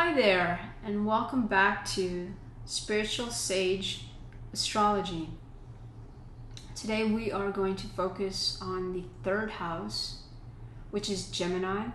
Hi there, and welcome back to Spiritual Sage Astrology. Today we are going to focus on the third house, which is Gemini.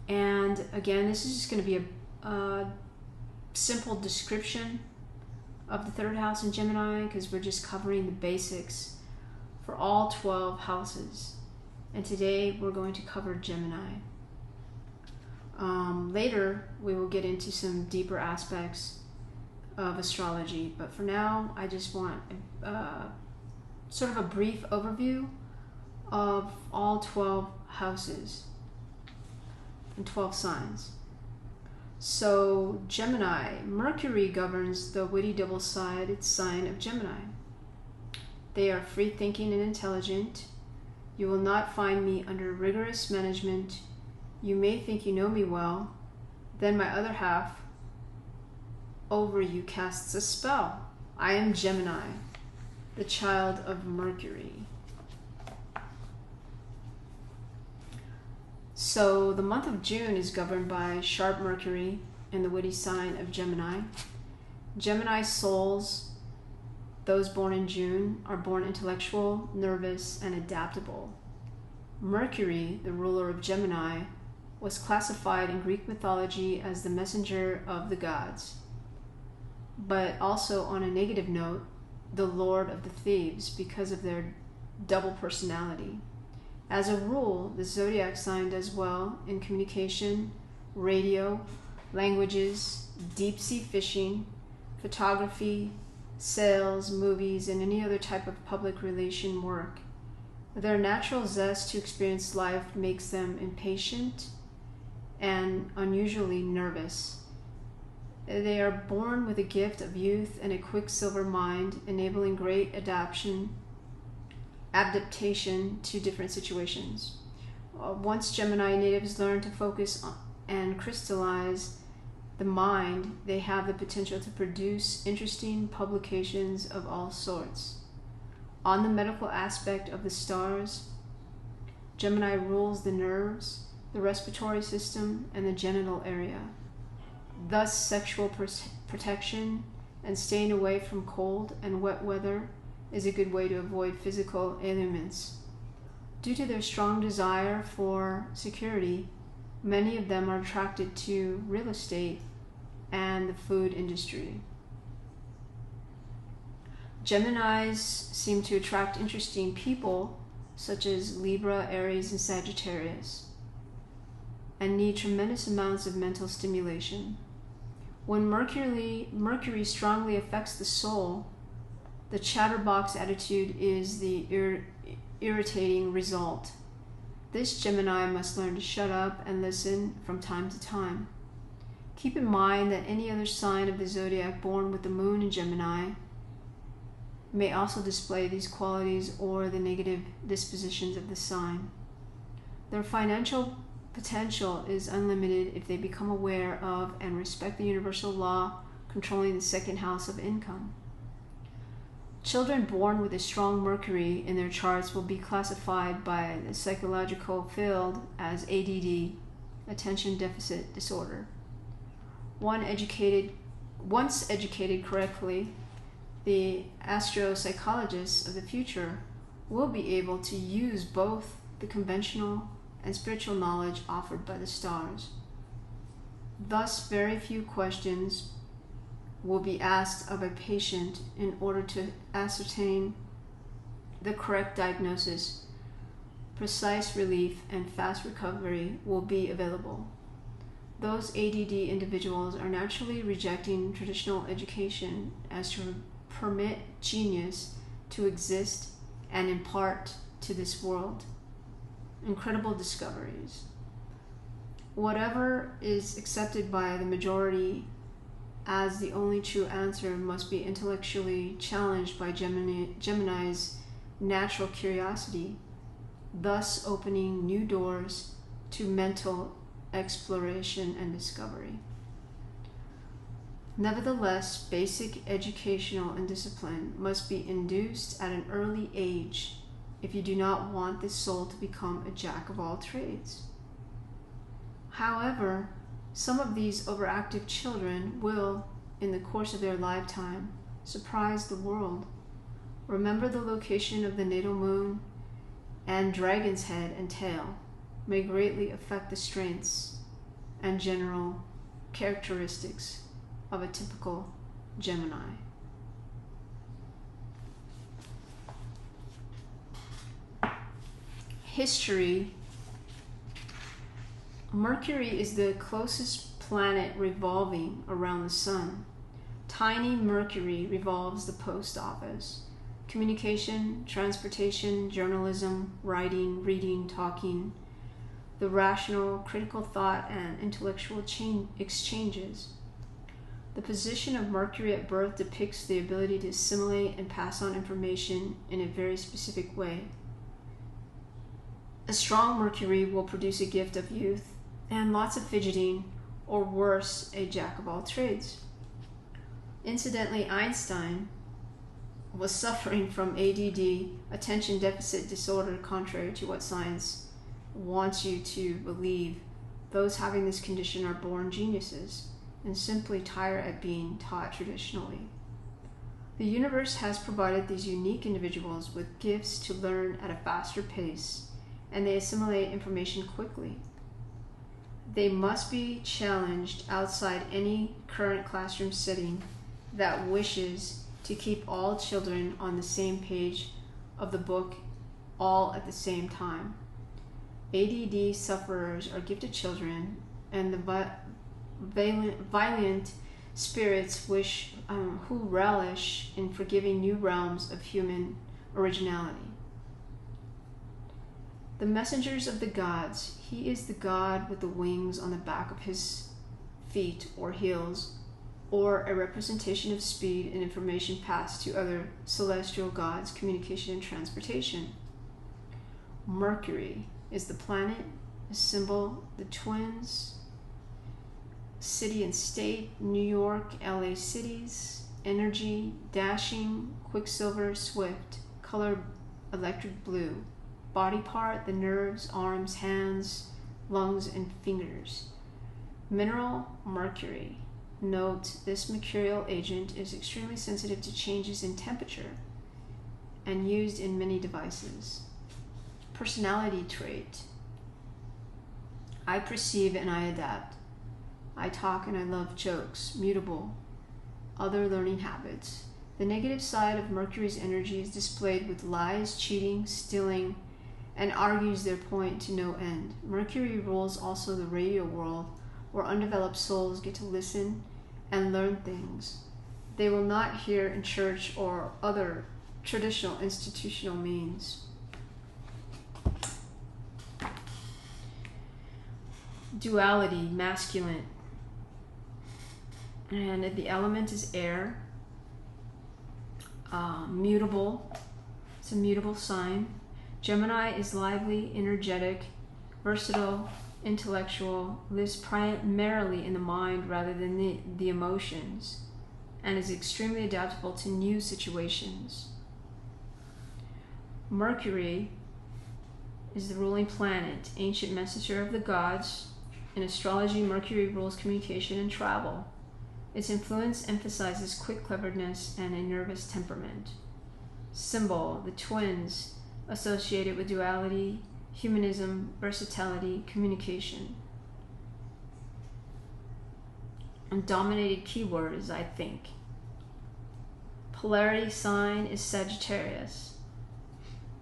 And again, this is just going to be a simple description of the third house in Gemini because we're just covering the basics for all 12 houses. And today we're going to cover Gemini. Later, we will get into some deeper aspects of astrology, but for now, I just want sort of a brief overview of all 12 houses and 12 signs. So, Gemini, Mercury governs the witty double-sided sign of Gemini. They are free-thinking and intelligent. You will not find me under rigorous management. You may think you know me well, then my other half over you casts a spell. I am Gemini, the child of Mercury. So the month of June is governed by sharp Mercury in the witty sign of Gemini. Gemini souls, those born in June, are born intellectual, nervous, and adaptable. Mercury, the ruler of Gemini, was classified in Greek mythology as the messenger of the gods, but also on a negative note, the lord of the thieves because of their double personality. As a rule, the zodiac sign does well in communication, radio, languages, deep-sea fishing, photography, sales, movies, and any other type of public relation work. Their natural zest to experience life makes them impatient and unusually nervous. They are born with a gift of youth and a quicksilver mind, enabling great adaptation to different situations. Once Gemini natives learn to focus on and crystallize the mind, they have the potential to produce interesting publications of all sorts. On the medical aspect of the stars, Gemini rules the nerves, the respiratory system, and the genital area. Thus, sexual protection and staying away from cold and wet weather is a good way to avoid physical ailments. Due to their strong desire for security, many of them are attracted to real estate and the food industry. Geminis seem to attract interesting people such as Libra, Aries, and Sagittarius, and need tremendous amounts of mental stimulation. When Mercury strongly affects the soul, the chatterbox attitude is the irritating result. This Gemini must learn to shut up and listen from time to time. Keep in mind that any other sign of the zodiac born with the moon in Gemini may also display these qualities or the negative dispositions of the sign. Their financial potential is unlimited if they become aware of and respect the universal law controlling the second house of income. Children born with a strong Mercury in their charts will be classified by the psychological field as ADD, attention deficit disorder. Once educated correctly, the astropsychologists of the future will be able to use both the conventional and spiritual knowledge offered by the stars. Thus, very few questions will be asked of a patient in order to ascertain the correct diagnosis. Precise relief and fast recovery will be available. Those ADD individuals are naturally rejecting traditional education as to permit genius to exist and impart to this world incredible discoveries. Whatever is accepted by the majority as the only true answer must be intellectually challenged by Gemini's natural curiosity, thus opening new doors to mental exploration and discovery. Nevertheless, basic educational and discipline must be induced at an early age if you do not want the soul to become a jack of all trades. However, Some of these overactive children will, in the course of their lifetime, surprise the world. Remember the location of the natal moon and dragon's head and tail may greatly affect the strengths and general characteristics of a typical Gemini. History. Mercury is the closest planet revolving around the sun. Tiny Mercury revolves the post office. Communication, transportation, journalism, writing, reading, talking, the rational, critical thought, and intellectual exchanges. The position of Mercury at birth depicts the ability to assimilate and pass on information in a very specific way. A strong Mercury will produce a gift of youth and lots of fidgeting, or worse, a jack of all trades. Incidentally, Einstein was suffering from ADD, attention deficit disorder, contrary to what science wants you to believe. Those having this condition are born geniuses and simply tire at being taught traditionally. The universe has provided these unique individuals with gifts to learn at a faster pace, and they assimilate information quickly. They must be challenged outside any current classroom setting that wishes to keep all children on the same page of the book all at the same time. ADD sufferers are gifted children, and the violent spirits who relish in forgiving new realms of human originality. The messengers of the gods. He is the god with the wings on the back of his feet or heels, or a representation of speed and information passed to other celestial gods, communication and transportation. Mercury is the planet, a symbol, the twins, city and state, New York, LA cities, energy, dashing, quicksilver, swift, color electric blue. Body part, the nerves, arms, hands, lungs, and fingers. Mineral, mercury. Note, this mercurial agent is extremely sensitive to changes in temperature and used in many devices. Personality trait. I perceive and I adapt. I talk and I love jokes. Mutable. Other learning habits. The negative side of Mercury's energy is displayed with lies, cheating, stealing, and argues their point to no end. Mercury rules also the radio world, where undeveloped souls get to listen and learn things they will not hear in church or other traditional institutional means. Duality, masculine. And the element is air. Mutable. It's a mutable sign. Gemini is lively, energetic, versatile, intellectual, lives primarily in the mind rather than the emotions, and is extremely adaptable to new situations. Mercury is the ruling planet, ancient messenger of the gods. In astrology, Mercury rules communication and travel. Its influence emphasizes quick cleverness and a nervous temperament. Symbol, the twins, associated with duality, humanism, versatility, communication. And dominated keyword is I think. Polarity sign is Sagittarius.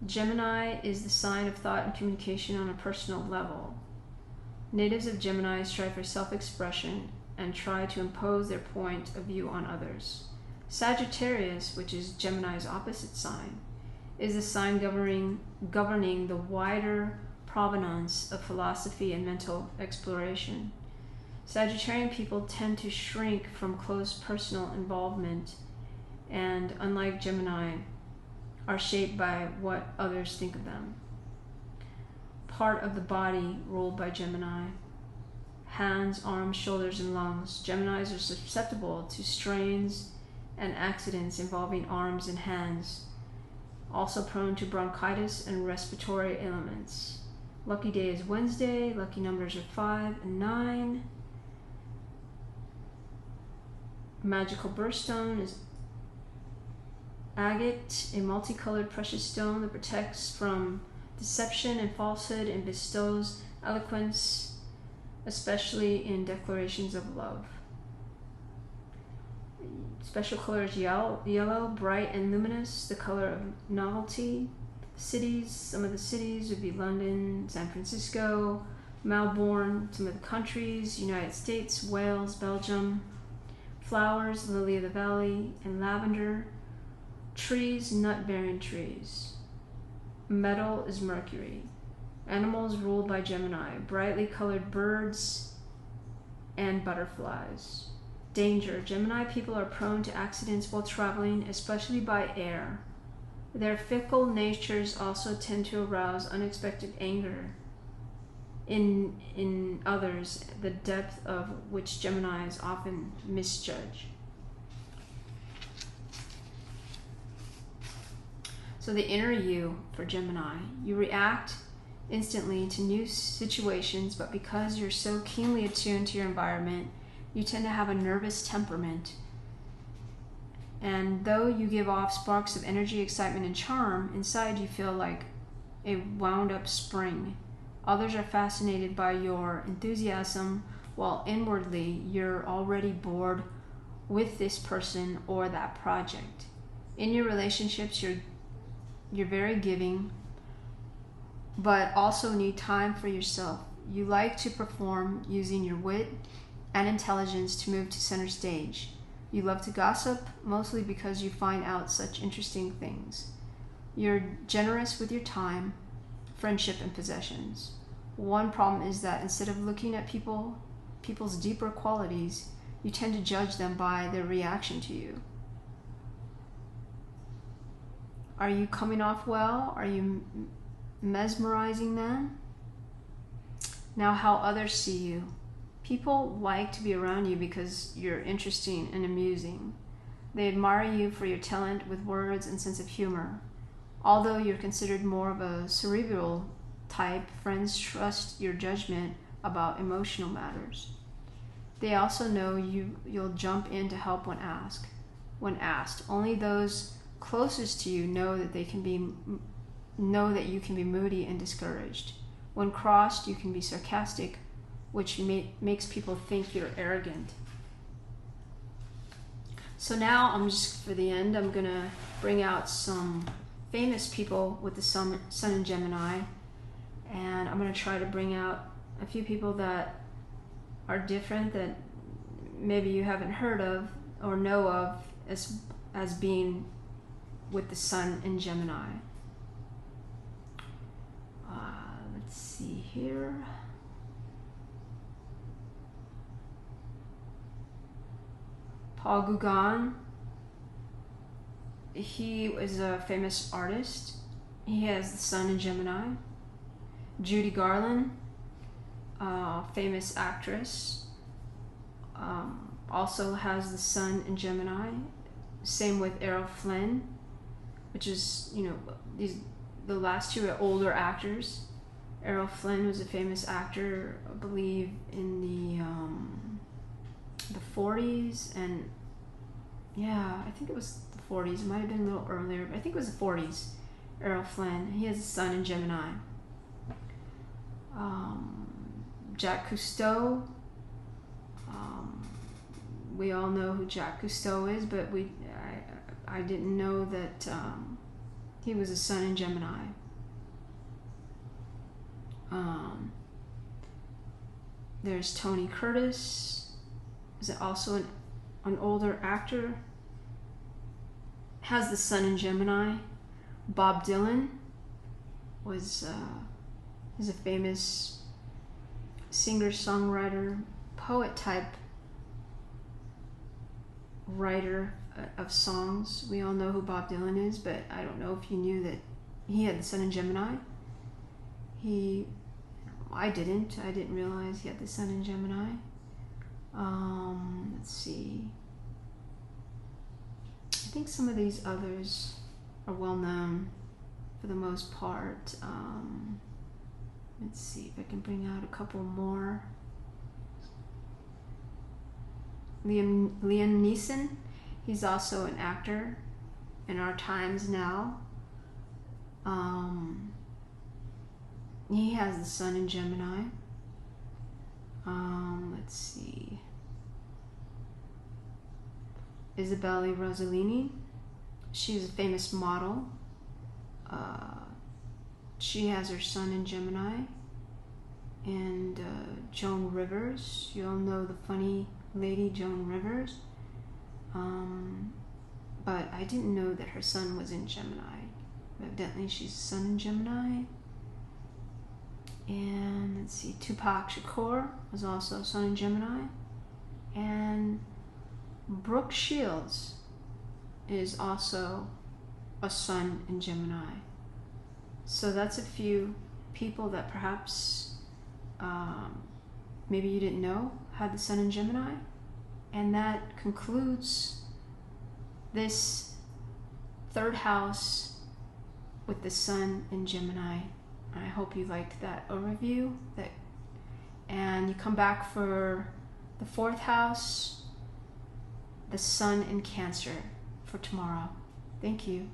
Gemini is the sign of thought and communication on a personal level. Natives of Gemini strive for self-expression and try to impose their point of view on others. Sagittarius, which is Gemini's opposite sign, is the sign governing the wider provenance of philosophy and mental exploration. Sagittarian people tend to shrink from close personal involvement and, unlike Gemini, are shaped by what others think of them. Part of the body ruled by Gemini. Hands, arms, shoulders, and lungs. Geminis are susceptible to strains and accidents involving arms and hands. Also prone to bronchitis and respiratory ailments. Lucky day is Wednesday. Lucky numbers are 5 and 9. Magical birthstone is agate, a multicolored precious stone that protects from deception and falsehood and bestows eloquence, especially in declarations of love. Special color is yellow, bright and luminous, the color of novelty. Cities, some of the cities would be London, San Francisco, Melbourne, some of the countries, United States, Wales, Belgium. Flowers, lily of the valley, and lavender. Trees, nut-bearing trees. Metal is mercury. Animals ruled by Gemini, brightly colored birds and butterflies. Danger, Gemini people are prone to accidents while traveling, especially by air. Their fickle natures also tend to arouse unexpected anger in others, the depth of which Geminis often misjudge. So the inner you for Gemini, you react instantly to new situations, but because you're so keenly attuned to your environment, you tend to have a nervous temperament. And though you give off sparks of energy, excitement, and charm, inside you feel like a wound-up spring. Others are fascinated by your enthusiasm, while inwardly you're already bored with this person or that project. In your relationships, you're very giving, but also need time for yourself. You like to perform using your wit and intelligence to move to center stage. You love to gossip, mostly because you find out such interesting things. You're generous with your time, friendship, and possessions. One problem is that instead of looking at people's deeper qualities, you tend to judge them by their reaction to you. Are you coming off well? Are you mesmerizing them? Now, how others see you. People like to be around you because you're interesting and amusing. They admire you for your talent with words and sense of humor. Although you're considered more of a cerebral type, friends trust your judgment about emotional matters. They also know you'll jump in to help when asked. Only those closest to you know that you can be moody and discouraged. When crossed, you can be sarcastic, which makes people think you're arrogant. So now for the end, I'm going to bring out some famous people with the Sun in Gemini, and I'm going to try to bring out a few people that are different, that maybe you haven't heard of or know of as being with the Sun in Gemini. Let's see here. Paul Gauguin. He is a famous artist. He has the Sun in Gemini. Judy Garland, famous actress, also has the Sun in Gemini. Same with Errol Flynn, which is, the last two are older actors. Errol Flynn was a famous actor, I believe, in the 40s, and I think it was the 40s. It might have been a little earlier, but I think it was the 40s. Errol Flynn, he has the Sun in Gemini. Jacques Cousteau. We all know who Jacques Cousteau is, but I didn't know that he was a Sun in Gemini. There's Tony Curtis, is also an older actor, has the Sun in Gemini. Bob Dylan is a famous singer-songwriter, poet-type writer of songs. We all know who Bob Dylan is, but I don't know if you knew that he had the Sun in Gemini. I didn't realize he had the Sun in Gemini. Let's see. I think some of these others are well known for the most part. Let's see if I can bring out a couple more. Liam Neeson. He's also an actor in our times now. He has the Sun in Gemini. Let's see. Isabelle Rossellini. She's a famous model. She has her Sun in Gemini. And Joan Rivers. You all know the funny lady Joan Rivers. But I didn't know that her Sun was in Gemini. Evidently she's Sun in Gemini. And let's see, Tupac Shakur was also Sun in Gemini. And Brooke Shields is also a Sun in Gemini. So that's a few people that perhaps maybe you didn't know had the Sun in Gemini. And that concludes this third house with the Sun in Gemini. I hope you liked that overview. And you come back for the fourth house, the Sun in Cancer, for tomorrow. Thank you.